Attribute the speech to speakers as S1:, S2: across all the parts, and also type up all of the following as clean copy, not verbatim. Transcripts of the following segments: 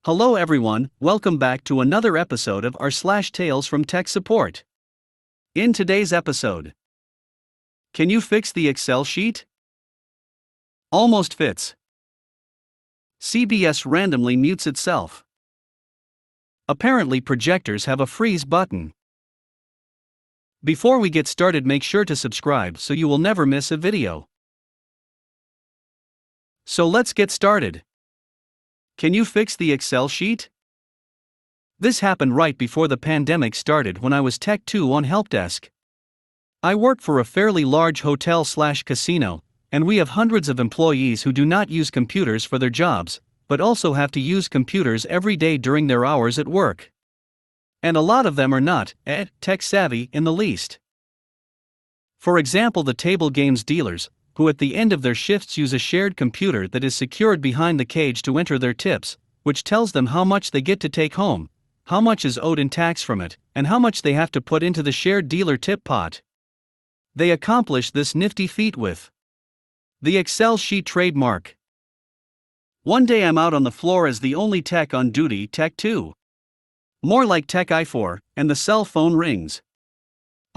S1: Hello everyone, welcome back to another episode of r/slash Tales from Tech Support. In today's episode, can you fix the Excel sheet? Almost fits. CBS randomly mutes itself. Apparently projectors have a freeze button. Before we get started, make sure to subscribe so you will never miss a video. So let's get started. Can you fix the Excel sheet? This happened right before the pandemic started when I was Tech 2 on help desk. I work for a fairly large hotel/casino, and we have hundreds of employees who do not use computers for their jobs, but also have to use computers every day during their hours at work. And a lot of them are not tech savvy in the least. For example, the table games dealers, who at the end of their shifts use a shared computer that is secured behind the cage to enter their tips, which tells them how much they get to take home, how much is owed in tax from it, and how much they have to put into the shared dealer tip pot. They accomplish this nifty feat with the Excel sheet trademark. One day I'm out on the floor as the only tech on duty, Tech 2. More like Tech I4, and the cell phone rings.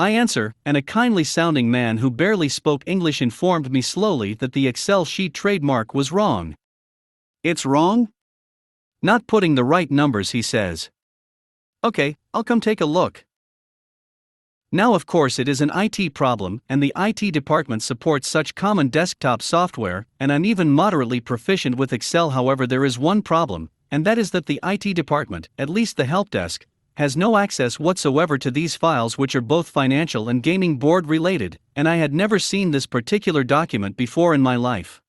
S1: I answer, and a kindly-sounding man who barely spoke English informed me slowly that the Excel sheet trademark was wrong. It's wrong? Not putting the right numbers, he says. Okay, I'll come take a look. Now of course it is an IT problem, and the IT department supports such common desktop software, and I'm even moderately proficient with Excel. However, there is one problem, and that is that the IT department, at least the help desk, has no access whatsoever to these files, which are both financial and gaming board related, and I had never seen this particular document before in my life.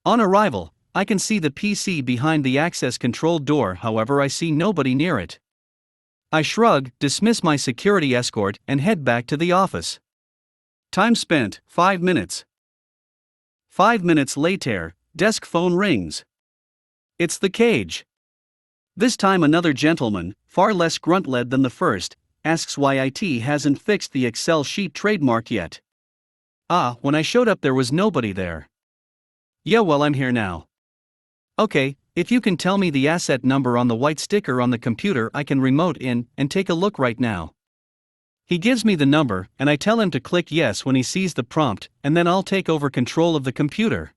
S1: On arrival, I can see the PC behind the access control door, however I see nobody near it. I shrug, dismiss my security escort, and head back to the office. Time spent, 5 minutes. 5 minutes later, desk phone rings. It's the cage. This time another gentleman, far less grunt-led than the first, asks why IT hasn't fixed the Excel sheet trademark yet. When I showed up there was nobody there. Yeah, well, I'm here now. Okay, if you can tell me the asset number on the white sticker on the computer, I can remote in and take a look right now. He gives me the number, and I tell him to click yes when he sees the prompt, and then I'll take over control of the computer.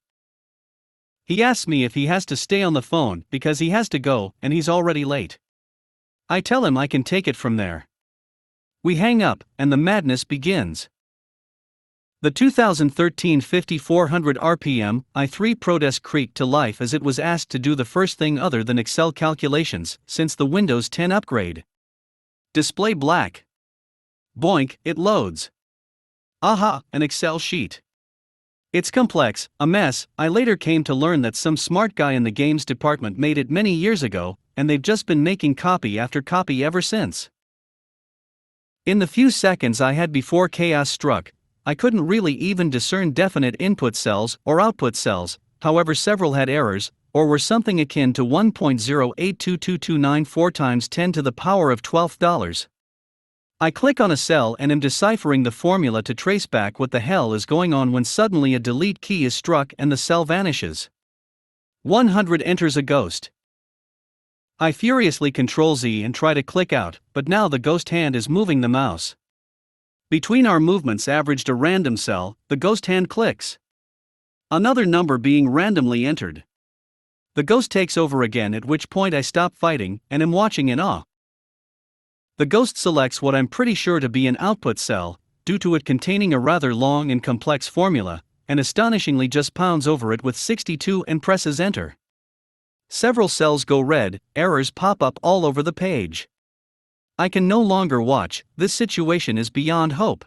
S1: He asks me if he has to stay on the phone because he has to go and he's already late. I tell him I can take it from there. We hang up, and the madness begins. The 2013 5400 RPM i3 ProDesk creaked to life as it was asked to do the first thing other than Excel calculations since the Windows 10 upgrade. Display black. Boink, it loads. Aha, an Excel sheet. It's complex, a mess. I later came to learn that some smart guy in the games department made it many years ago, and they've just been making copy after copy ever since. In the few seconds I had before chaos struck, I couldn't really even discern definite input cells or output cells. However, several had errors, or were something akin to 1.0822294 times 10 to the power of 12. I click on a cell and am deciphering the formula to trace back what the hell is going on when suddenly a delete key is struck and the cell vanishes. 100 enters a ghost. I furiously Ctrl-Z and try to click out, but now the ghost hand is moving the mouse. Between our movements averaged a random cell, the ghost hand clicks. Another number being randomly entered. The ghost takes over again, at which point I stop fighting and am watching in awe. The ghost selects what I'm pretty sure to be an output cell, due to it containing a rather long and complex formula, and astonishingly just pounds over it with 62 and presses enter. Several cells go red, errors pop up all over the page. I can no longer watch, this situation is beyond hope.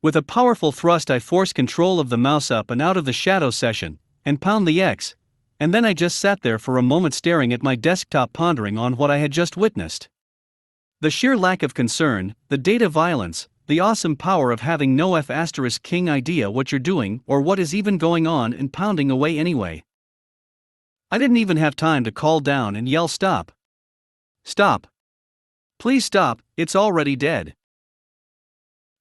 S1: With a powerful thrust I force control of the mouse up and out of the shadow session, and pound the X, and then I just sat there for a moment staring at my desktop pondering on what I had just witnessed. The sheer lack of concern, the data violence, the awesome power of having no F***king idea what you're doing or what is even going on and pounding away anyway. I didn't even have time to call down and yell stop. Stop. Please stop, it's already dead.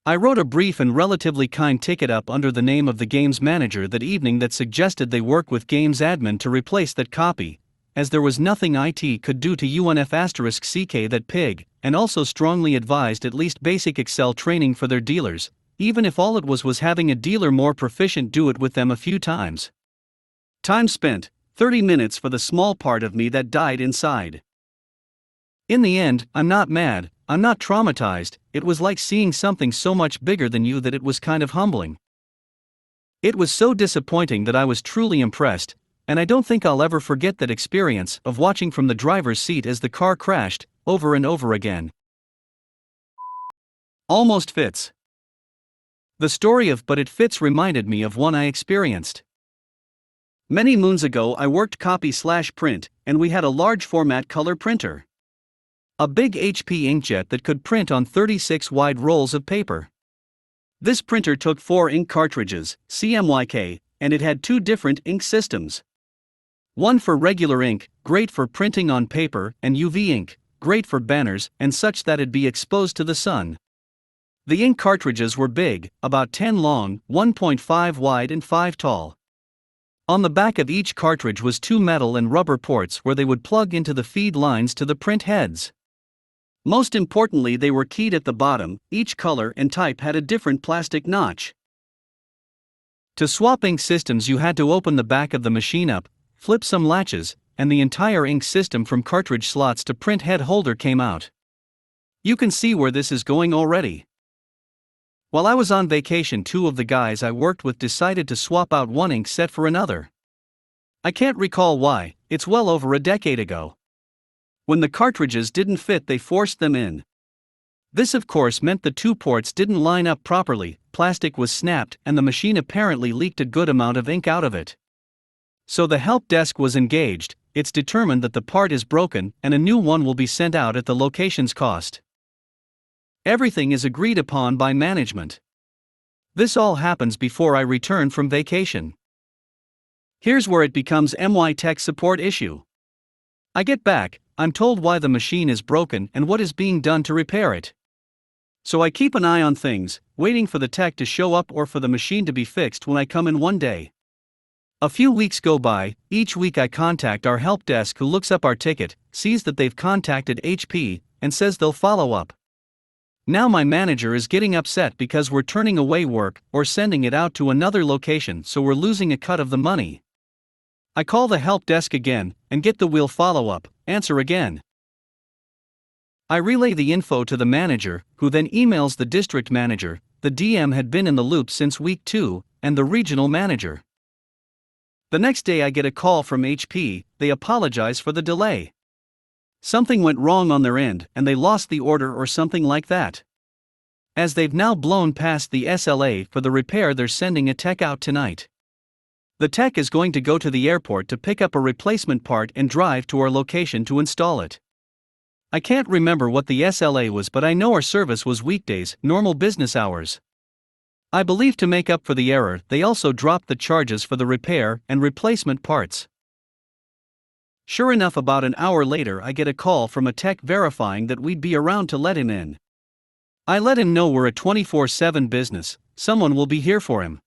S1: I wrote a brief and relatively kind ticket up under the name of the games manager that evening that suggested they work with games admin to replace that copy, as there was nothing IT could do to UNF*CK that pig, and also strongly advised at least basic Excel training for their dealers, even if all it was having a dealer more proficient do it with them a few times. Time spent, 30 minutes for the small part of me that died inside. In the end, I'm not mad, I'm not traumatized, it was like seeing something so much bigger than you that it was kind of humbling. It was so disappointing that I was truly impressed, and I don't think I'll ever forget that experience of watching from the driver's seat as the car crashed, over and over again. Almost fits. The story of But It Fits reminded me of one I experienced. Many moons ago I worked copy/print, and we had a large format color printer. A big HP inkjet that could print on 36 wide rolls of paper. This printer took 4 ink cartridges, CMYK, and it had 2 different ink systems. One for regular ink, great for printing on paper, and UV ink, great for banners and such that it'd be exposed to the sun. The ink cartridges were big, about 10 long, 1.5 wide and 5 tall. On the back of each cartridge was 2 metal and rubber ports where they would plug into the feed lines to the print heads. Most importantly, they were keyed at the bottom. Each color and type had a different plastic notch. To swap ink systems, you had to open the back of the machine up, flip some latches, and the entire ink system from cartridge slots to print head holder came out. You can see where this is going already. While I was on vacation, 2 of the guys I worked with decided to swap out one ink set for another. I can't recall why, it's well over a decade ago. When the cartridges didn't fit, they forced them in. This of course meant the 2 ports didn't line up properly, plastic was snapped, and the machine apparently leaked a good amount of ink out of it. So the help desk was engaged. It's determined that the part is broken and a new one will be sent out at the location's cost. Everything is agreed upon by management. This all happens before I return from vacation. Here's where it becomes my tech support issue. I get back, I'm told why the machine is broken and what is being done to repair it. So I keep an eye on things, waiting for the tech to show up or for the machine to be fixed when I come in one day. A few weeks go by. Each week I contact our help desk, who looks up our ticket, sees that they've contacted HP, and says they'll follow up. Now my manager is getting upset because we're turning away work or sending it out to another location, so we're losing a cut of the money. I call the help desk again, and get the "will follow up" answer again. I relay the info to the manager, who then emails the district manager. The DM had been in the loop since week 2, and the regional manager. The next day I get a call from HP. They apologize for the delay. Something went wrong on their end, and they lost the order or something like that. As they've now blown past the SLA for the repair, they're sending a tech out tonight. The tech is going to go to the airport to pick up a replacement part and drive to our location to install it. I can't remember what the SLA was, but I know our service was weekdays, normal business hours. I believe to make up for the error, they also dropped the charges for the repair and replacement parts. Sure enough, about an hour later I get a call from a tech verifying that we'd be around to let him in. I let him know we're a 24/7 business, someone will be here for him.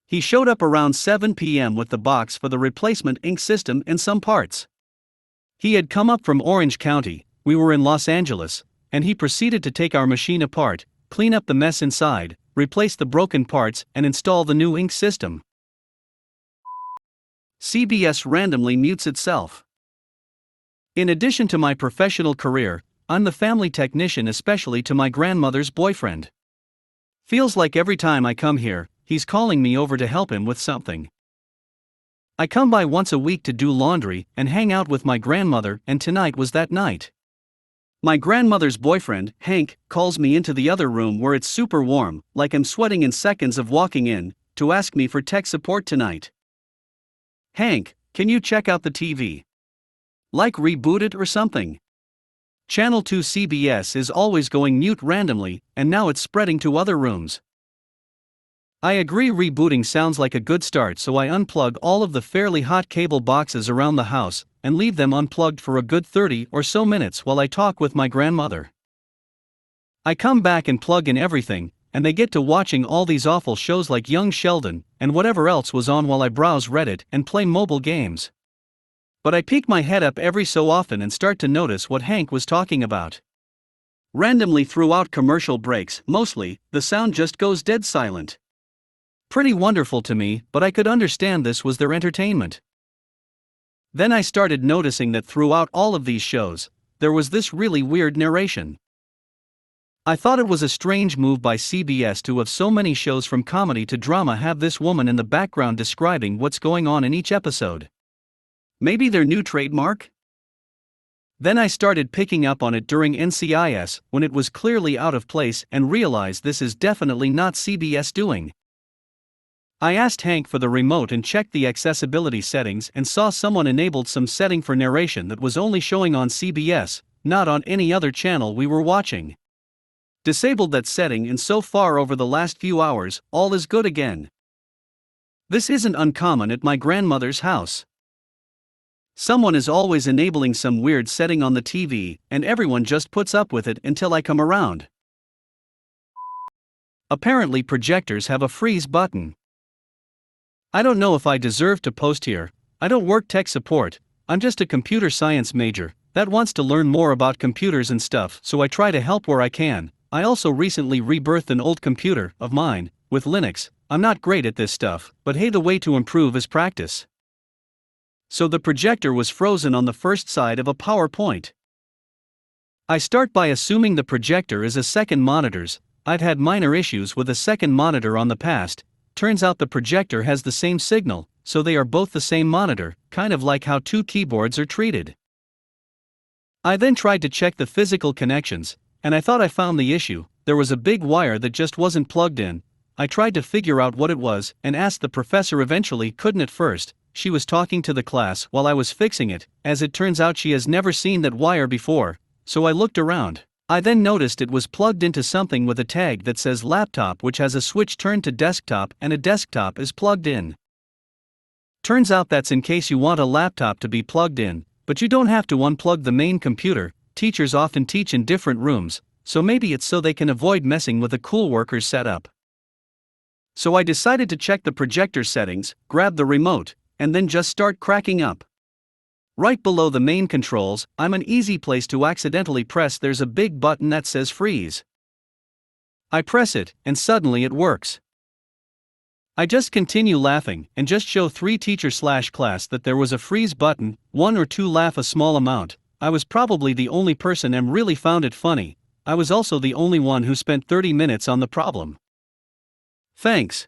S1: He showed up around 7 p.m. with the box for the replacement ink system and some parts. He had come up from Orange County, we were in Los Angeles, and he proceeded to take our machine apart, clean up the mess inside, replace the broken parts, and install the new ink system. CBS randomly mutes itself. In addition to my professional career, I'm the family technician, especially to my grandmother's boyfriend. Feels like every time I come here, he's calling me over to help him with something. I come by once a week to do laundry and hang out with my grandmother, and tonight was that night. My grandmother's boyfriend, Hank, calls me into the other room where it's super warm, like I'm sweating in seconds of walking in, to ask me for tech support tonight. Hank, can you check out the TV? Like reboot it or something? Channel 2 CBS is always going mute randomly, and now it's spreading to other rooms. I agree, rebooting sounds like a good start, so I unplug all of the fairly hot cable boxes around the house and leave them unplugged for a good 30 or so minutes while I talk with my grandmother. I come back and plug in everything, and they get to watching all these awful shows like Young Sheldon and whatever else was on while I browse Reddit and play mobile games. But I peek my head up every so often and start to notice what Hank was talking about. Randomly throughout commercial breaks, mostly, the sound just goes dead silent. Pretty wonderful to me, but I could understand this was their entertainment. Then I started noticing that throughout all of these shows, there was this really weird narration. I thought it was a strange move by CBS to have so many shows from comedy to drama have this woman in the background describing what's going on in each episode. Maybe their new trademark? Then I started picking up on it during NCIS when it was clearly out of place and realized this is definitely not CBS doing. I asked Hank for the remote and checked the accessibility settings and saw someone enabled some setting for narration that was only showing on CBS, not on any other channel we were watching. Disabled that setting, and so far over the last few hours, all is good again. This isn't uncommon at my grandmother's house. Someone is always enabling some weird setting on the TV, and everyone just puts up with it until I come around. Apparently projectors have a freeze button. I don't know if I deserve to post here. I don't work tech support, I'm just a computer science major that wants to learn more about computers and stuff, so I try to help where I can. I also recently rebirthed an old computer of mine with Linux. I'm not great at this stuff, but hey, the way to improve is practice. So the projector was frozen on the first side of a PowerPoint. I start by assuming the projector is a second monitor's. I've had minor issues with a second monitor on the past. Turns out the projector has the same signal, so they are both the same monitor, kind of like how two keyboards are treated. I then tried to check the physical connections, and I thought I found the issue. There was a big wire that just wasn't plugged in. I tried to figure out what it was and asked the professor. Eventually couldn't at first. She was talking to the class while I was fixing it. As it turns out, she has never seen that wire before, so I looked around. I then noticed it was plugged into something with a tag that says laptop, which has a switch turned to desktop, and a desktop is plugged in. Turns out that's in case you want a laptop to be plugged in, but you don't have to unplug the main computer. Teachers often teach in different rooms, so maybe it's so they can avoid messing with a coworker's setup. So I decided to check the projector settings, grab the remote, and then just start cracking up. Right below the main controls, I'm an easy place to accidentally press. There's a big button that says freeze. I press it, and suddenly it works. I just continue laughing, and just show 3 teacher/class that there was a freeze button. 1 or 2 laugh a small amount. I was probably the only person and really found it funny. I was also the only one who spent 30 minutes on the problem. Thanks.